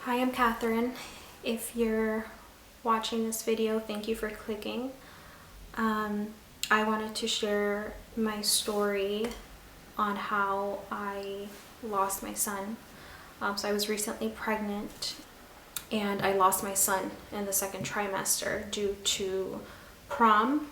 Hi, I'm Catherine. If you're watching this video, thank you for clicking. I wanted to share my story on how I lost my son. So I was recently pregnant and I lost my son in the second trimester due to PPROM,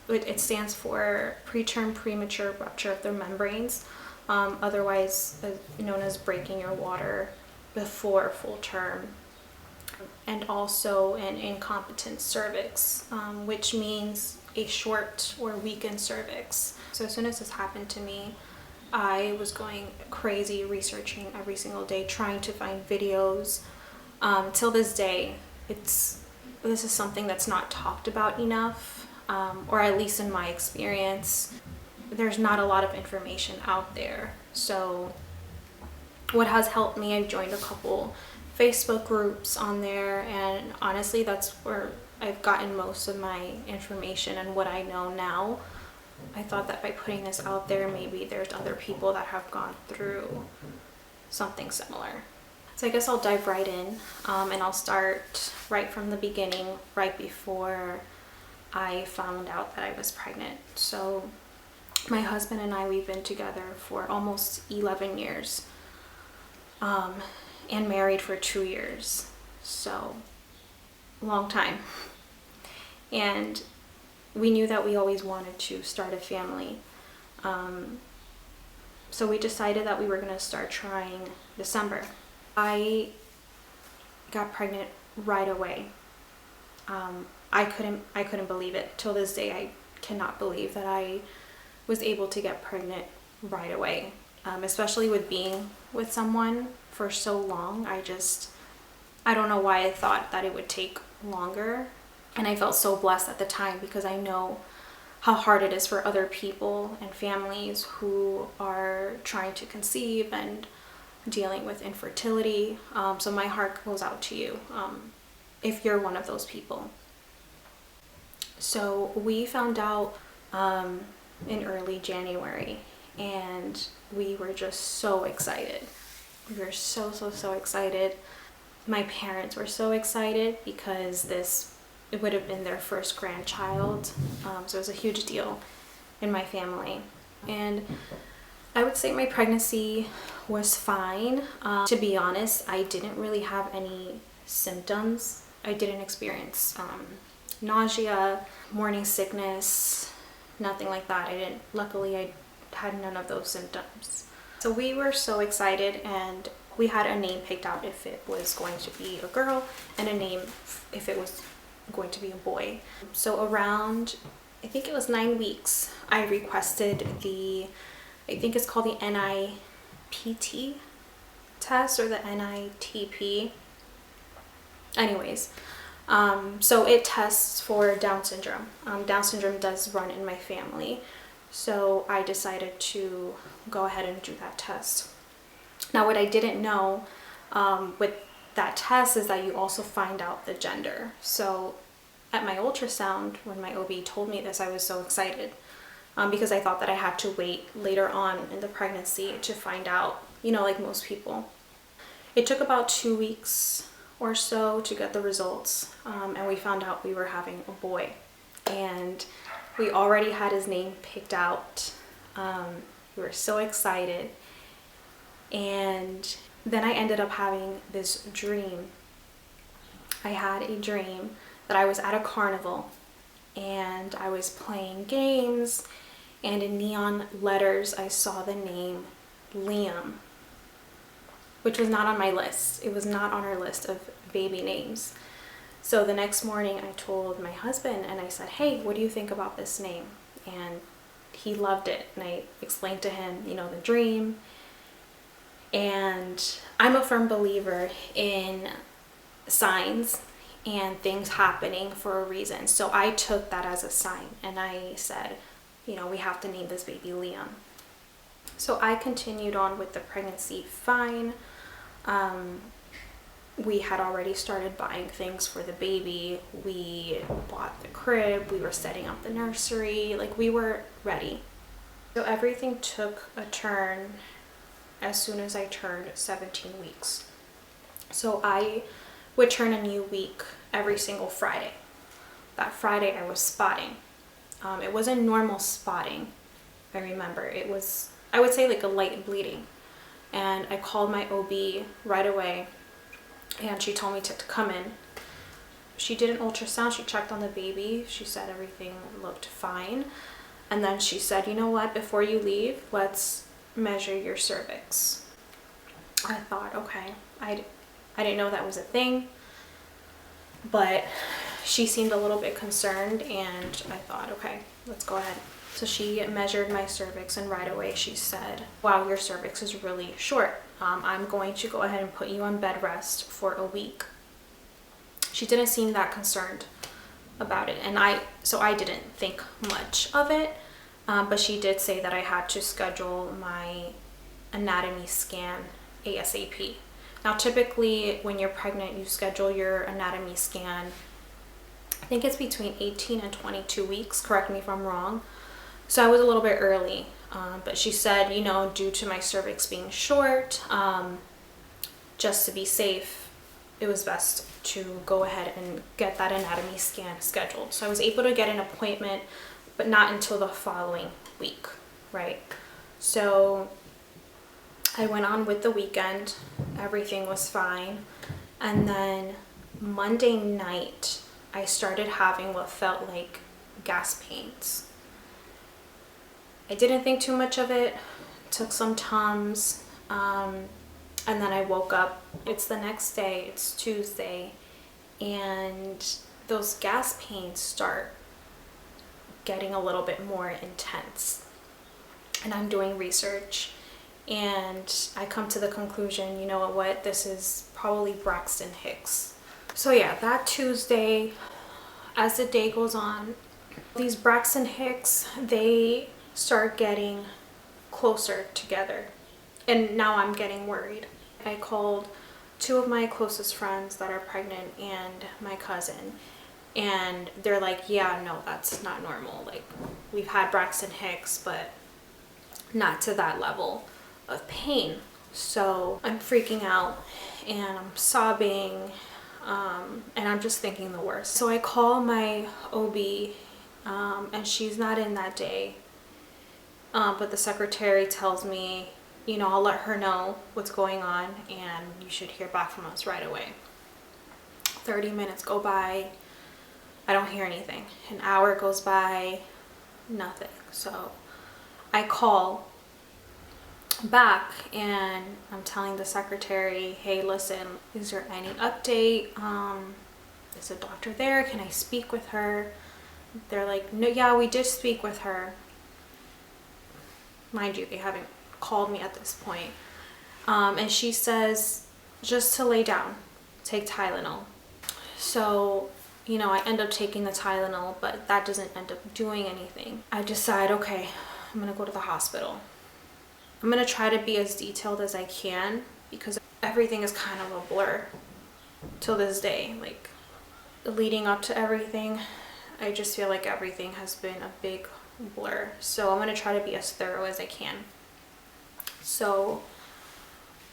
it stands for preterm premature rupture of the membranes, otherwise known as breaking your water before full term, and also an incompetent cervix, which means a short or weakened cervix. So as soon as this happened to me, I was going crazy researching every single day, trying to find videos. Till this day, this is something that's not talked about enough, or at least in my experience, there's not a lot of information out there. So what has helped me, I've joined a couple Facebook groups on there, and honestly that's where I've gotten most of my information and what I know now. I thought that by putting this out there, maybe there's other people that have gone through something similar. So I guess I'll dive right in, and I'll start right from the beginning, right before I found out that I was pregnant. So my husband and I, we've been together for almost 11 years, and married for 2 years. So long time. And we knew that we always wanted to start a family. So we decided that we were going to start trying December. I got pregnant right away. I couldn't believe it. Till this day, I cannot believe that I was able to get pregnant right away. Especially with being with someone for so long. I don't know why I thought that it would take longer. And I felt so blessed at the time because I know how hard it is for other people and families who are trying to conceive and dealing with infertility. So my heart goes out to you if you're one of those people. So we found out in early January, and we were just so excited. We were so excited. My parents were so excited because it would have been their first grandchild. So it was a huge deal in my family. And I would say my pregnancy was fine. To be honest, I didn't really have any symptoms. I didn't experience nausea, morning sickness, nothing like that. Luckily I had none of those symptoms. So we were so excited, and we had a name picked out if it was going to be a girl, and a name if it was going to be a boy. So around, I think it was 9 weeks, I requested I think it's called the NIPT test or the NITP. Anyways, so it tests for Down syndrome. Down syndrome does run in my family. So I decided to go ahead and do that test. Now, what I didn't know with that test is that you also find out the gender. So at my ultrasound, when my OB told me this, I was so excited because I thought that I had to wait later on in the pregnancy to find out, like most people. It took about 2 weeks or so to get the results, and we found out we were having a boy. And we already had his name picked out. We were so excited. And then I ended up having this dream. I had a dream that I was at a carnival and I was playing games, and in neon letters I saw the name Liam, which was not on my list. It was not on our list of baby names. So the next morning I told my husband and I said, hey, what do you think about this name? And he loved it. And I explained to him, the dream. And I'm a firm believer in signs and things happening for a reason. So I took that as a sign, and I said, we have to name this baby Liam. So I continued on with the pregnancy fine. We had already started buying things for the baby. We bought the crib. We were setting up the nursery. We were ready. So everything took a turn as soon as I turned 17 weeks. So I would turn a new week every single Friday. That Friday I was spotting. It wasn't normal spotting, I remember. It was, I would say, like a light bleeding. And I called my OB right away, and she told me to come in. She did an ultrasound, she checked on the baby, she said everything looked fine. And then she said, you know what, before you leave, let's measure your cervix. I thought, okay, I didn't know that was a thing, but she seemed a little bit concerned, and I thought, okay, let's go ahead. So she measured my cervix, and right away she said, wow, your cervix is really short. I'm going to go ahead and put you on bed rest for a week. She didn't seem that concerned about it, and I didn't think much of it, but she did say that I had to schedule my anatomy scan ASAP. Now, typically when you're pregnant, you schedule your anatomy scan, I think it's between 18 and 22 weeks, correct me if I'm wrong. So I was a little bit early, but she said, you know, due to my cervix being short, just to be safe, it was best to go ahead and get that anatomy scan scheduled. So I was able to get an appointment, but not until the following week, right? So I went on with the weekend, everything was fine. And then Monday night, I started having what felt like gas pains. I didn't think too much of it, took some Tums, and then I woke up. It's the next day, it's Tuesday, and those gas pains start getting a little bit more intense. And I'm doing research, and I come to the conclusion, you know what, this is probably Braxton Hicks. So yeah, that Tuesday, as the day goes on, these Braxton Hicks, they start getting closer together. And now I'm getting worried. I called two of my closest friends that are pregnant and my cousin, and they're like, yeah, no, that's not normal. Like, we've had Braxton Hicks, but not to that level of pain. So I'm freaking out and I'm sobbing, and I'm just thinking the worst. So I call my OB, and she's not in that day, but the secretary tells me, you know, I'll let her know what's going on and you should hear back from us right away. 30 minutes go by, I don't hear anything. An hour goes by, nothing. So I call back and I'm telling the secretary, hey, listen, is there any update? Is a doctor there? Can I speak with her? They're like, no, yeah, we did speak with her. Mind you, they haven't called me at this point. And she says just to lay down, take Tylenol. So, you know, I end up taking the Tylenol, but that doesn't end up doing anything. I decide, okay, I'm gonna go to the hospital. I'm gonna try to be as detailed as I can because everything is kind of a blur till this day. Like, leading up to everything, I just feel like everything has been a big blur. So I'm gonna try to be as thorough as I can. So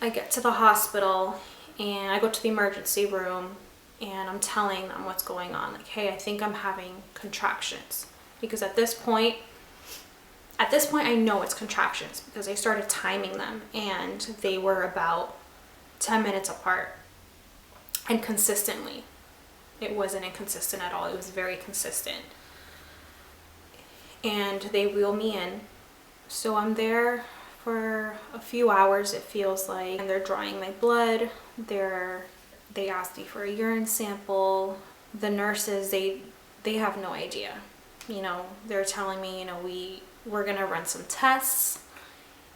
I get to the hospital and I go to the emergency room and I'm telling them what's going on. Like, hey, I think I'm having contractions. Because at this point I know it's contractions because I started timing them and they were about 10 minutes apart and consistently. It wasn't inconsistent at all. It was very consistent. And they wheel me in. So I'm there for a few hours, it feels like, and they're drawing my blood. They asked me for a urine sample. The nurses, they have no idea. You know, they're telling me, you know, we're gonna run some tests,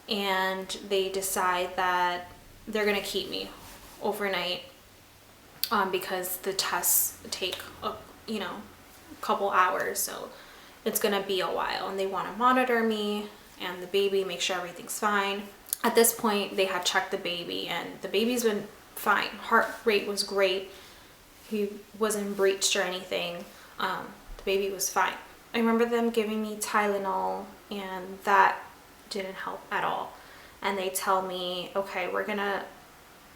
and they decide that they're gonna keep me overnight because the tests take a couple hours, so it's gonna be a while, and they want to monitor me and the baby, make sure everything's fine. At this point, they had checked the baby, and the baby's been fine. Heart rate was great. He wasn't breached or anything. The baby was fine. I remember them giving me Tylenol, and that didn't help at all. and they tell me, okay, we're gonna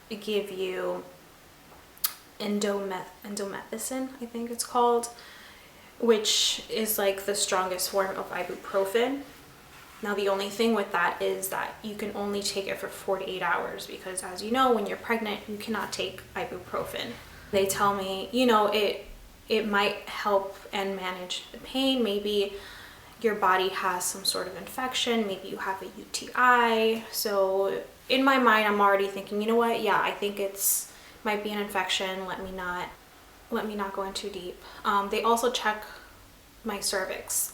give you indomethacin, I think it's called, which is like the strongest form of ibuprofen. Now the only thing with that is that you can only take it for 48 hours because, as you know, when you're pregnant you cannot take ibuprofen. They tell me, you know, it might help and manage the pain. Maybe your body has some sort of infection, maybe you have a UTI. So in my mind I'm already thinking, you know what, yeah, I think it's might be an infection. Let me not go in too deep. They also check my cervix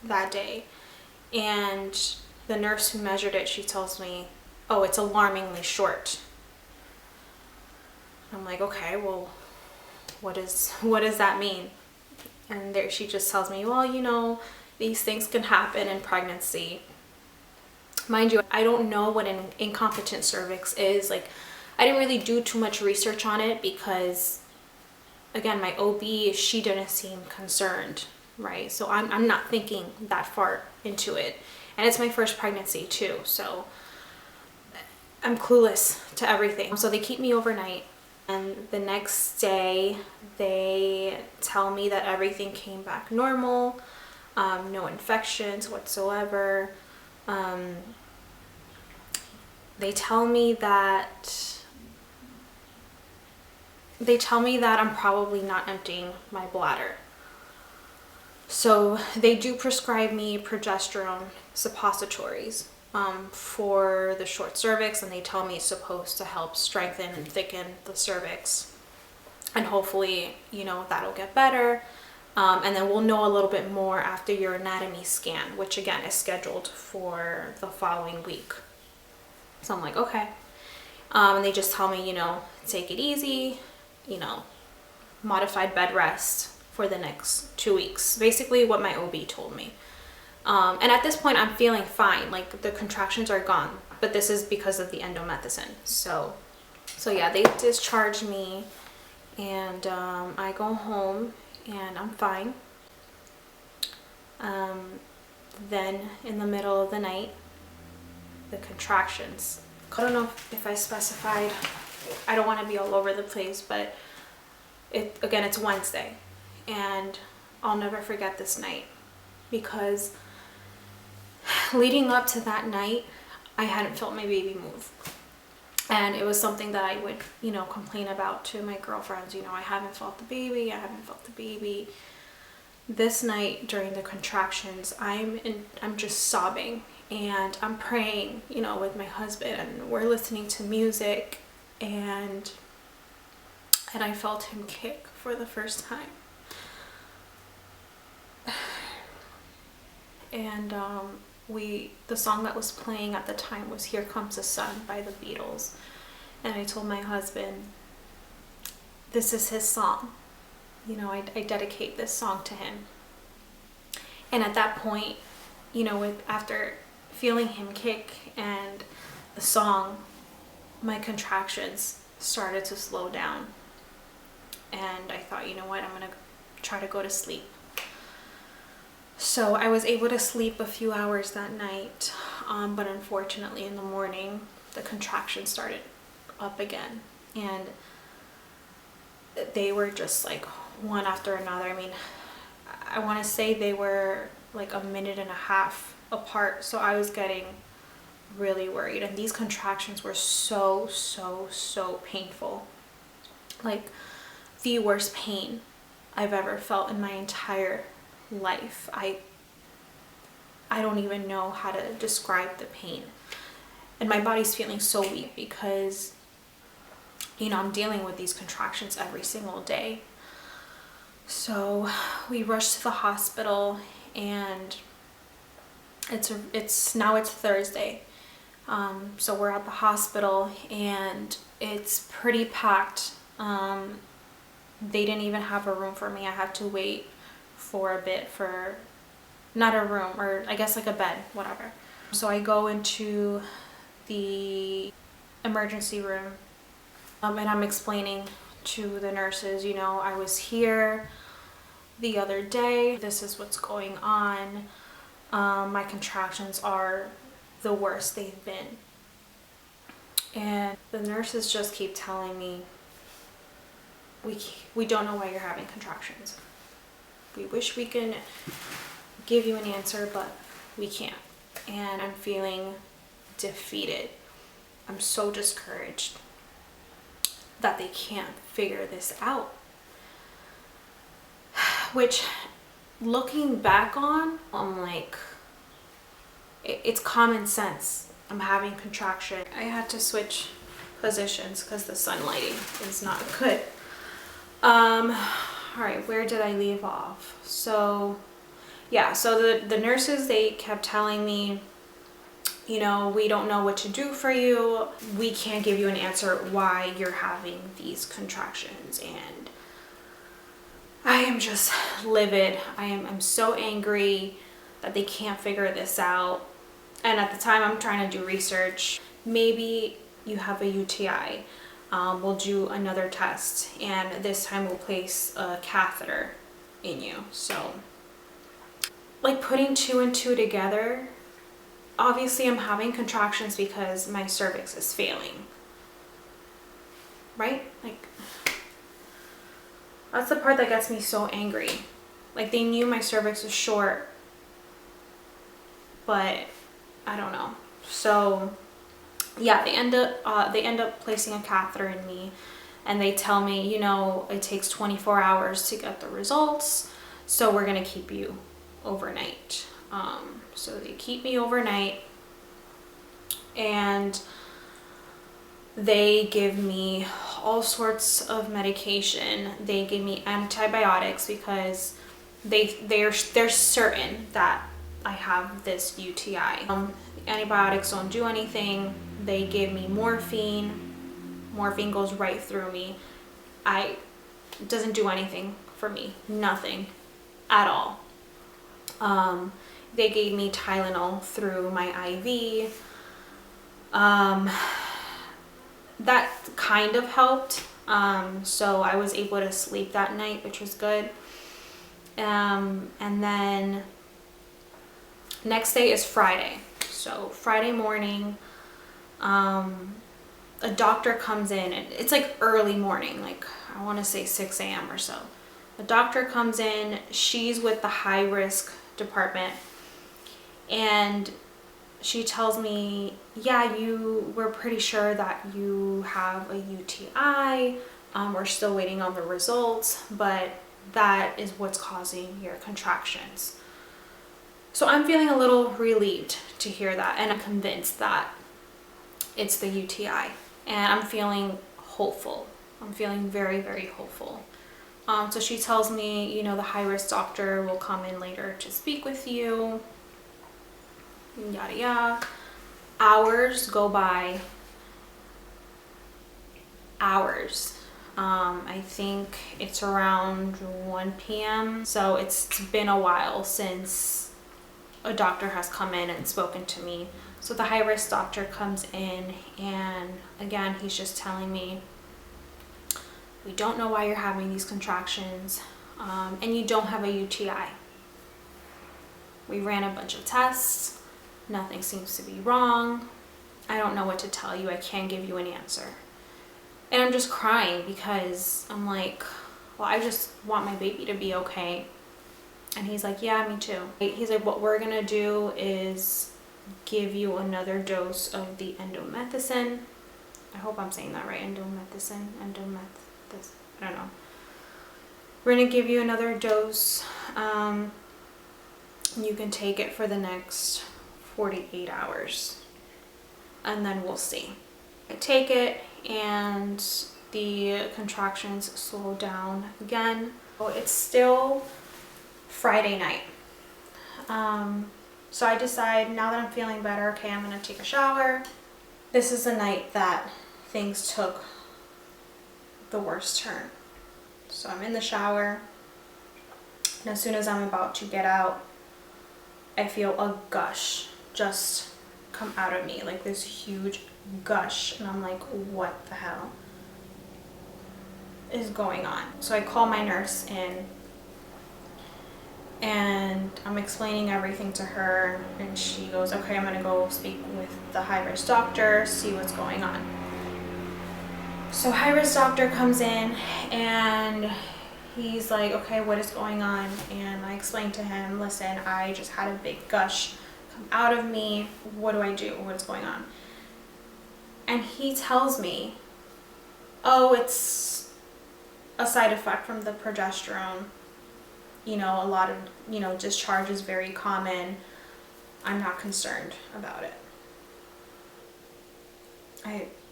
that day, and the nurse who measured it, she tells me, oh, it's alarmingly short. I'm like, okay, well, what does that mean? And there she just tells me, well, you know, these things can happen in pregnancy. Mind you, I don't know what an incompetent cervix is. Like, I didn't really do too much research on it because, again, my OB, she didn't seem concerned, right? So I'm not thinking that far into it. And it's my first pregnancy too, so I'm clueless to everything. So they keep me overnight, and the next day they tell me that everything came back normal, no infections whatsoever. They tell me that I'm probably not emptying my bladder. So they do prescribe me progesterone suppositories for the short cervix, and they tell me it's supposed to help strengthen and thicken the cervix, and hopefully, you know, that'll get better. And then we'll know a little bit more after your anatomy scan, which again is scheduled for the following week. So I'm like, okay. And they just tell me, you know, take it easy, you know, modified bed rest for the next 2 weeks. Basically what my OB told me. And at this point I'm feeling fine. Like, the contractions are gone, but this is because of the indomethacin. So yeah, they discharge me, and I go home and I'm fine. Then in the middle of the night, the contractions. I don't know if I specified, I don't want to be all over the place, but it's Wednesday, and I'll never forget this night, because leading up to that night I hadn't felt my baby move, and it was something that I would, you know, complain about to my girlfriends. You know, I haven't felt the baby. This night during the contractions, I'm just sobbing, and I'm praying, you know, with my husband, and we're listening to music, and I felt him kick for the first time. And the song that was playing at the time was Here Comes the Sun by the Beatles. And I told my husband, this is his song. You know, I dedicate this song to him. And at that point, you know, after feeling him kick and the song, my contractions started to slow down. And I thought, you know what, I'm gonna try to go to sleep. So I was able to sleep a few hours that night, but unfortunately in the morning, the contractions started up again. And they were just like one after another. I mean, I want to say they were like a minute and a half apart, so I was getting really worried. And these contractions were so painful, like the worst pain I've ever felt in my entire life. I don't even know how to describe the pain, and my body's feeling so weak because, you know, I'm dealing with these contractions every single day. So we rushed to the hospital, and it's now Thursday. So we're at the hospital, and it's pretty packed. They didn't even have a room for me. I had to wait for a bit for, not a room, or I guess like a bed, whatever. So I go into the emergency room, and I'm explaining to the nurses, you know, I was here the other day, this is what's going on. My contractions are the worst they've been And the nurses just keep telling me, we don't know why you're having contractions. We wish we can give you an answer, but we can't. And I'm feeling defeated. I'm so discouraged that they can't figure this out. Which, looking back on, I'm like, it's common sense. I'm having contraction. I had to switch positions because the sunlighting is not good. All right, where did I leave off? So yeah, so the nurses, they kept telling me, you know, we don't know what to do for you. We can't give you an answer why you're having these contractions. And I am just livid. I'm so angry that they can't figure this out. And at the time, I'm trying to do research. Maybe you have a UTI. We'll do another test, and this time we'll place a catheter in you. So, like, putting two and two together, obviously I'm having contractions because my cervix is failing, right? Like, that's the part that gets me so angry. Like, they knew my cervix was short, but I don't know. So yeah, they end up placing a catheter in me, and they tell me, you know, it takes 24 hours to get the results, so we're gonna keep you overnight. So they keep me overnight, and they give me all sorts of medication. They give me antibiotics because they're certain that I have this UTI. Antibiotics don't do anything. They give me morphine. Morphine goes right through me. It doesn't do anything for me. Nothing at all. They gave me Tylenol through my IV. That kind of helped. So I was able to sleep that night, which was good. And then next day is Friday. So Friday morning, a doctor comes in, and it's like early morning, like I want to say 6 a.m. or so. A doctor comes in, she's with the high risk department, and she tells me, yeah, we're pretty sure that you have a UTI. We're still waiting on the results, but that is what's causing your contractions. So I'm feeling a little relieved to hear that, and I'm convinced that it's the UTI, and I'm feeling hopeful. I'm feeling very, very hopeful. So she tells me, you know, the high-risk doctor will come in later to speak with you, yada yada. Hours go by. Hours. I think it's around 1 p.m. So it's been a while since a doctor has come in and spoken to me. So the high risk doctor comes in, and again, he's just telling me, we don't know why you're having these contractions, and you don't have a UTI. We ran a bunch of tests. Nothing seems to be wrong. I don't know what to tell you. I can't give you an answer. And I'm just crying because I'm like, well, I just want my baby to be okay. And he's like, yeah, me too. He's like, what we're gonna do is give you another dose of the indomethacin. I hope I'm saying that right. Indomethacin, I don't know. We're gonna give you another dose. You can take it for the next 48 hours, and then we'll see. I take it, and the contractions slow down again. So it's still Friday night. So I decide, now that I'm feeling better, okay, I'm gonna take a shower. This is the night that things took the worst turn. So I'm in the shower, and as soon as I'm about to get out, I feel a gush just come out of me, like this huge gush, and I'm like, what the hell is going on? So I call my nurse in, and I'm explaining everything to her, and she goes, okay, I'm gonna go speak with the high-risk doctor, see what's going on. So high risk doctor comes in and he's like, okay, what is going on? And I explained to him, listen, I just had a big gush come out of me. What do I do? What is going on? And he tells me, oh, it's a side effect from the progesterone. You know, a lot of, you know, discharge is very common. I'm not concerned about it.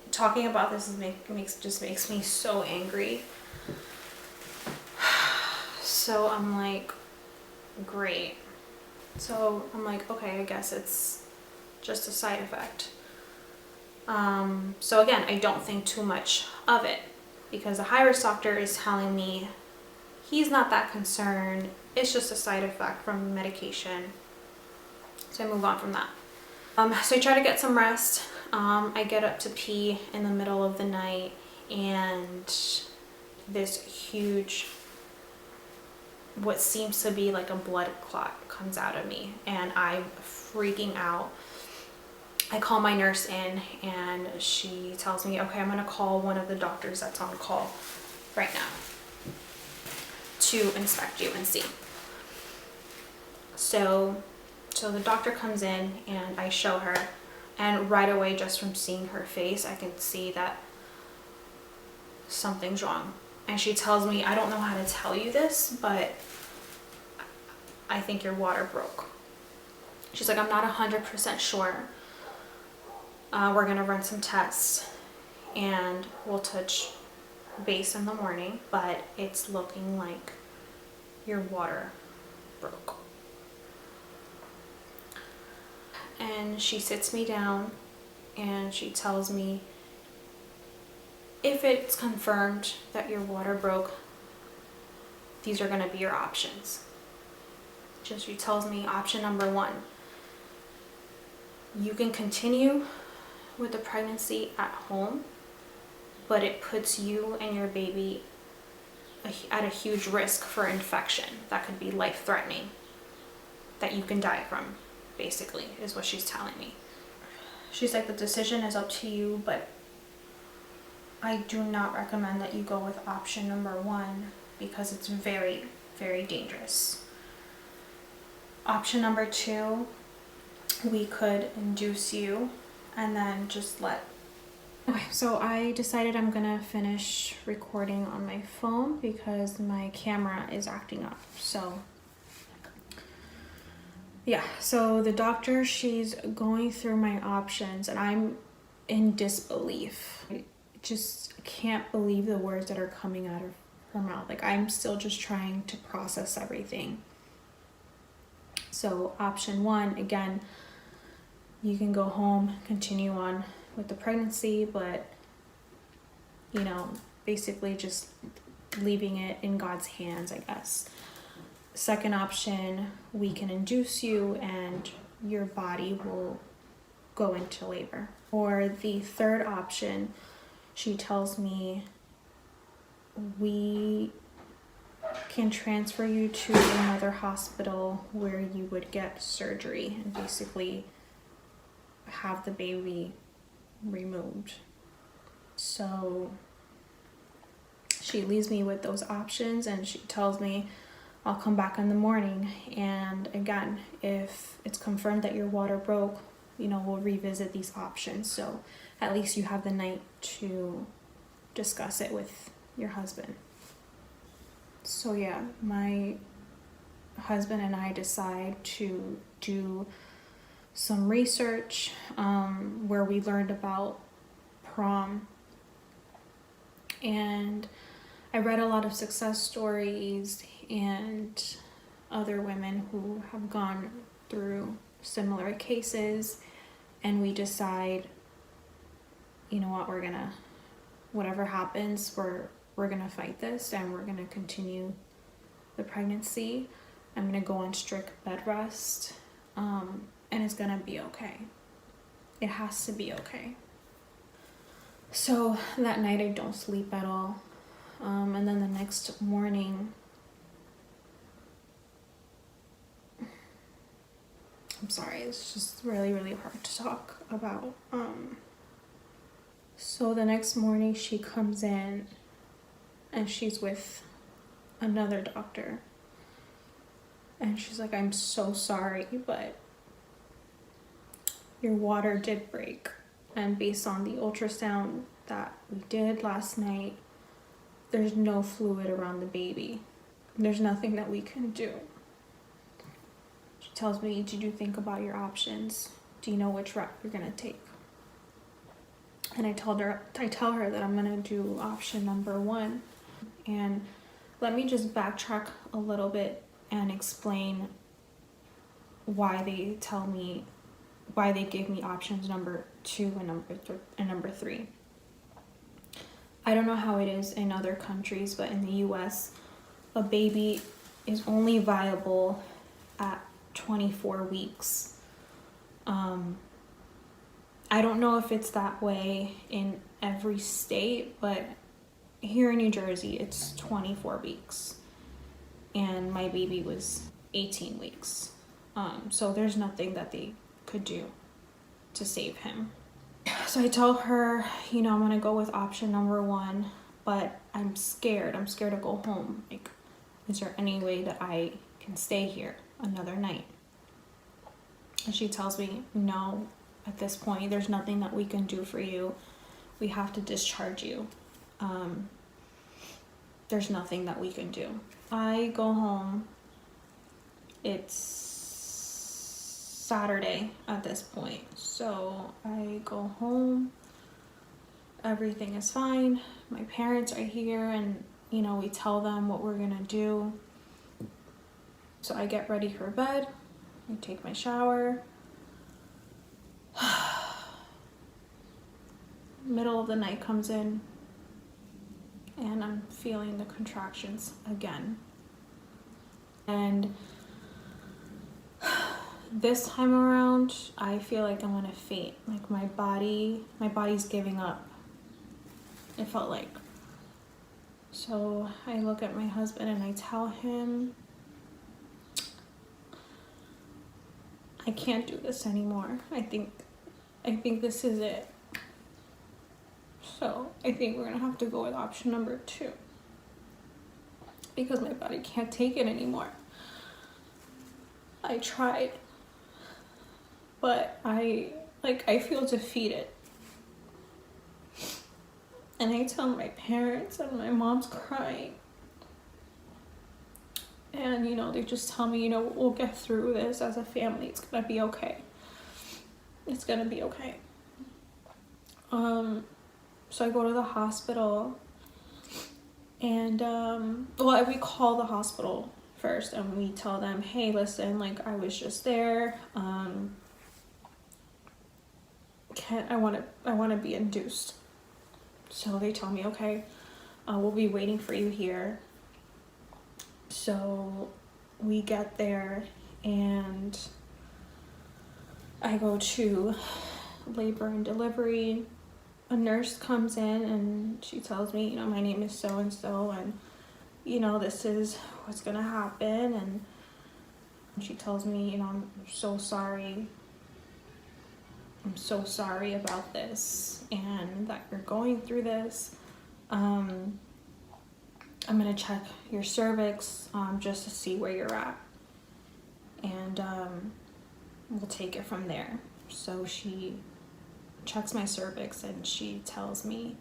Talking about this just makes me so angry. So I'm like, great. So I'm like, okay, I guess it's just a side effect. So again, I don't think too much of it because the high risk doctor is telling me he's not that concerned. It's just a side effect from medication. So I move on from that. So I try to get some rest. I get up to pee in the middle of the night and this huge, what seems to be like a blood clot comes out of me and I'm freaking out. I call my nurse in and she tells me, okay, I'm gonna call one of the doctors that's on call right now to inspect you and see. So the doctor comes in and I show her, and right away, just from seeing her face, I can see that something's wrong. And she tells me, I don't know how to tell you this, but I think your water broke. She's like, I'm not 100% sure. We're gonna run some tests and we'll touch base in the morning, but it's looking like your water broke. And she sits me down and she tells me, if it's confirmed that your water broke, these are going to be your options. She tells me option number 1, you can continue with the pregnancy at home, but it puts you and your baby at a huge risk for infection that could be life-threatening, that you can die from, basically, is what she's telling me. She's like, the decision is up to you, but I do not recommend that you go with option number 1 because it's very, very dangerous. Option number 2, we could induce you and then just let. Okay, so I decided I'm gonna finish recording on my phone because my camera is acting up. So yeah, so the doctor, she's going through my options and I'm in disbelief. I just can't believe the words that are coming out of her mouth. Like, I'm still just trying to process everything. So option 1, again, you can go home, continue on with the pregnancy, but, you know, basically just leaving it in God's hands, I guess. Second option, we can induce you and your body will go into labor. Or the third option, she tells me we can transfer you to another hospital where you would get surgery and basically have the baby removed. So she leaves me with those options and she tells me I'll come back in the morning, and again, if it's confirmed that your water broke, you know, we'll revisit these options. So at least you have the night to discuss it with your husband. So yeah, my husband and I decide to do some research where we learned about PPROM, and I read a lot of success stories and other women who have gone through similar cases, and we decide, you know what, whatever happens, we're gonna fight this and we're gonna continue the pregnancy. I'm gonna go on strict bed rest, and it's gonna be okay. It has to be okay. So that night I don't sleep at all, and then the next morning, I'm sorry, it's just really, really hard to talk about. So the next morning she comes in and she's with another doctor. And she's like, I'm so sorry, but your water did break. And based on the ultrasound that we did last night, there's no fluid around the baby. There's nothing that we can do. She tells me, did you think about your options? Do you know which route you're gonna take? And I tell her that I'm gonna do option number 1. And let me just backtrack a little bit and explain why they give me options number 2 and number 3. I don't know how it is in other countries, but in the US, a baby is only viable at 24 weeks. I don't know if it's that way in every state, but here in New Jersey, it's 24 weeks. And my baby was 18 weeks. So there's nothing that they could do to save him. So I tell her, I'm gonna go with option number 1, but I'm scared. I'm scared to go home. Like, is there any way that I can stay here another night? And she tells me, no, at this point, there's nothing that we can do for you. We have to discharge you. There's nothing that we can do. I go home. It's Saturday at this point. So I go home. Everything is fine. My parents are here and, we tell them what we're gonna do. So I get ready for bed. I take my shower. Middle of the night comes in and I'm feeling the contractions again. And this time around, I feel like I'm gonna faint. Like my body's giving up. It felt like. So I look at my husband and I tell him, I can't do this anymore. I think this is it. So I think we're gonna have to go with option number 2 because my body can't take it anymore. I tried, but I feel defeated. And I tell my parents and my mom's crying. And, they just tell me, we'll get through this as a family. It's gonna be okay. It's gonna be okay. So I go to the hospital and, we call the hospital first and we tell them, hey, listen, I was just there. I want to be induced. So they tell me, okay, we'll be waiting for you here. So we get there and I go to labor and delivery. A nurse comes in and she tells me, my name is so-and-so and, this is what's gonna happen. And she tells me, I'm so sorry. I'm so sorry about this and that you're going through this. I'm gonna check your cervix just to see where you're at. And we'll take it from there. So she checks my cervix and she tells me,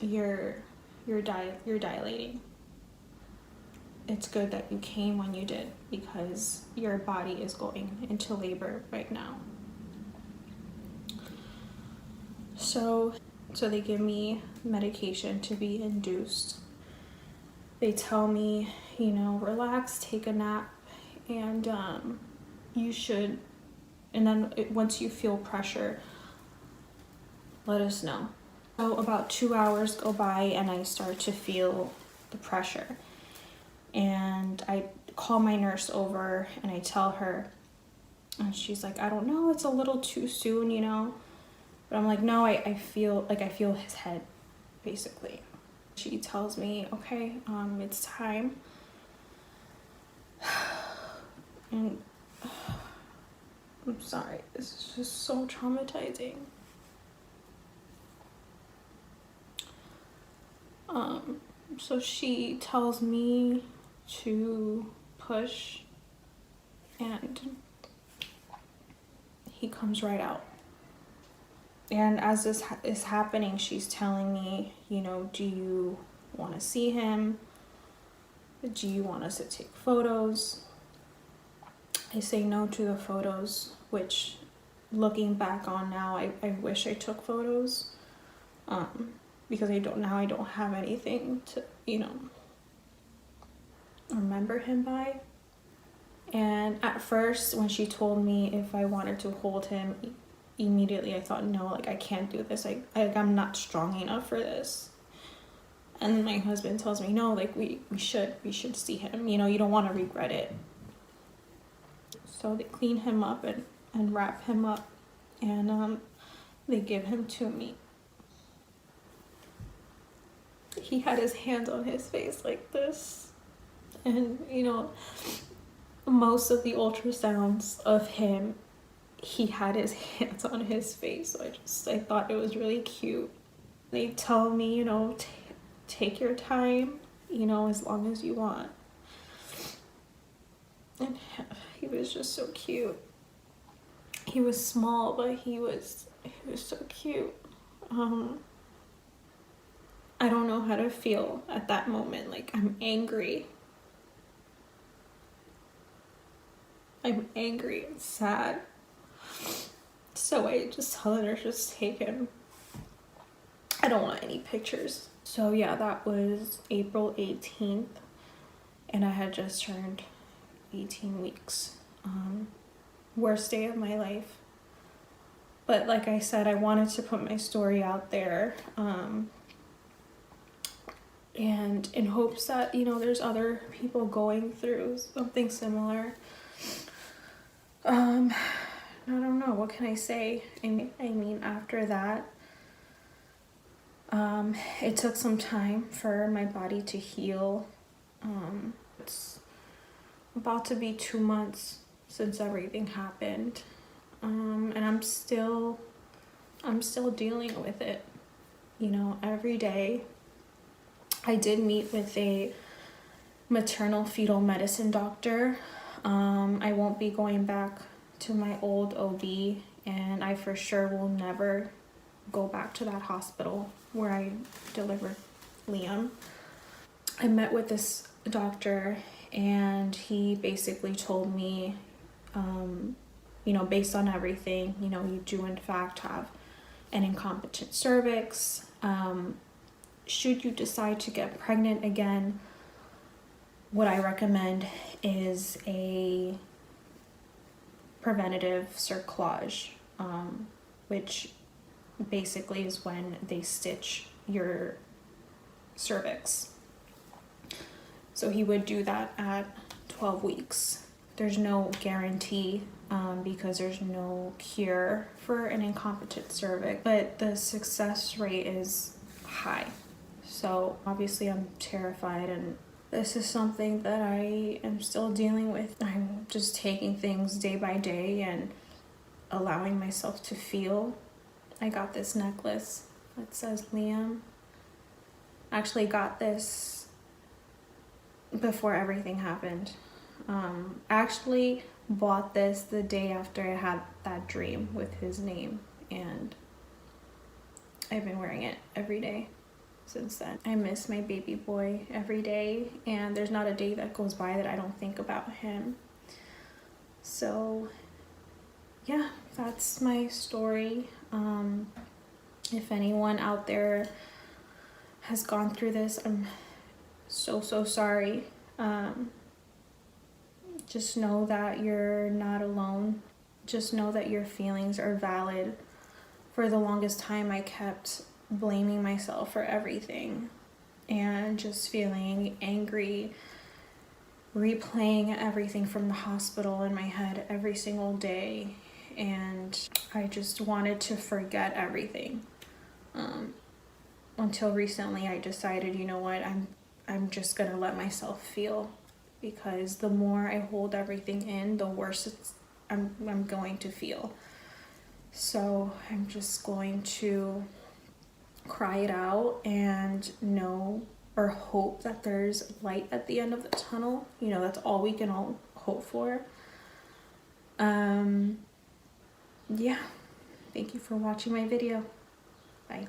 you're dilating. It's good that you came when you did because your body is going into labor right now. So they give me medication to be induced. They tell me, relax, take a nap, and you should, and then once you feel pressure, let us know. So about 2 hours go by and I start to feel the pressure. And I call my nurse over and I tell her, and she's like, I don't know, it's a little too soon, But I'm like, no, I feel his head, basically. She tells me, okay, it's time. And I'm sorry, this is just so traumatizing. So she tells me to push, and he comes right out. And as this is happening, she's telling me, you know, do you want to see him? Do you want us to take photos? I say no to the photos, which looking back on now, I wish I took photos, because I don't have anything to, you know, remember him by. And at first, when she told me if I wanted to hold him, immediately I thought, no, like I can't do this. I'm not strong enough for this. And then my husband tells me, no, like we should see him. You know, you don't want to regret it. So they clean him up and wrap him up, and they give him to me. He had his hands on his face like this, and you know, most of the ultrasounds of him, he had his hands on his face. So I thought it was really cute. They tell me, you know, take your time, you know, as long as you want. And he was just so cute. He was small, but he was so cute. I don't know how to feel at that moment. Like, I'm angry. I'm angry and sad. So I just tell her, just take him. I don't want any pictures. So yeah, that was April 18th, and I had just turned 18 weeks. Worst day of my life. But like I said, I wanted to put my story out there, and in hopes that, you know, there's other people going through something similar. I don't know, what can I say? I mean, after that, it took some time for my body to heal. It's about to be 2 months since everything happened. And I'm still dealing with it, you know, every day. I did meet with a maternal fetal medicine doctor. I won't be going back to my old OB, and I for sure will never go back to that hospital where I delivered Liam. I met with this doctor, and he basically told me, you know, based on everything, you know, you do in fact have an incompetent cervix. Should you decide to get pregnant again, what I recommend is a preventative cerclage, which basically is when they stitch your cervix. So he would do that at 12 weeks. There's no guarantee, because there's no cure for an incompetent cervix, but the success rate is high. So obviously I'm terrified, and this is something that I am still dealing with. I'm just taking things day by day and allowing myself to feel. I got this necklace that says Liam. I actually got this before everything happened. I actually bought this the day after I had that dream with his name, and I've been wearing it every day since then. I miss my baby boy every day, and there's not a day that goes by that I don't think about him. So yeah, that's my story. If anyone out there has gone through this, I'm so sorry. Just know that you're not alone. Just know that your feelings are valid. For the longest time, I kept blaming myself for everything and just feeling angry, replaying everything from the hospital in my head every single day, and I just wanted to forget everything. Until recently I decided, you know what, I'm just gonna let myself feel, because the more I hold everything in, the worse I'm going to feel. So I'm just going to cry it out and know or hope that there's light at the end of the tunnel. You know, that's all we can all hope for. Yeah, thank you for watching my video. Bye.